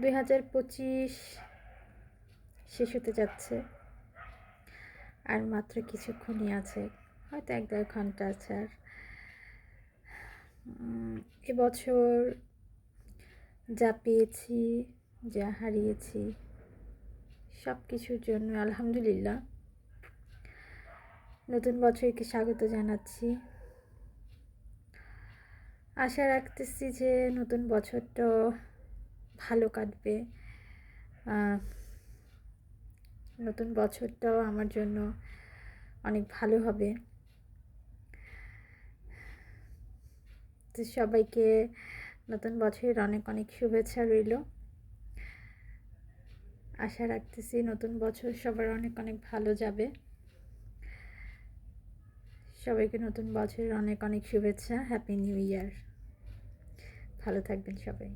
2025 শেষ হতে যাচ্ছে, আর মাত্র কিছুক্ষণই আছে, হয়তো 1-1.5 ঘন্টা আছে। আর এবছর যা পেয়েছি, যা হারিয়েছি, সব কিছুর জন্য আলহামদুলিল্লাহ। নতুন বছরকে স্বাগত জানাচ্ছি। আশা রাখতেছি যে নতুন বছরটা ভালো কাটবে, নতুন বছরটাও আমার জন্য অনেক ভালো হবে। তো সবাইকে নতুন বছরের অনেক অনেক শুভেচ্ছা রইল। আশা রাখতেছি নতুন বছর সবার অনেক অনেক ভালো যাবে। সবাইকে নতুন বছরের অনেক অনেক শুভেচ্ছা। Happy new year. ভালো থাকবেন সবাই।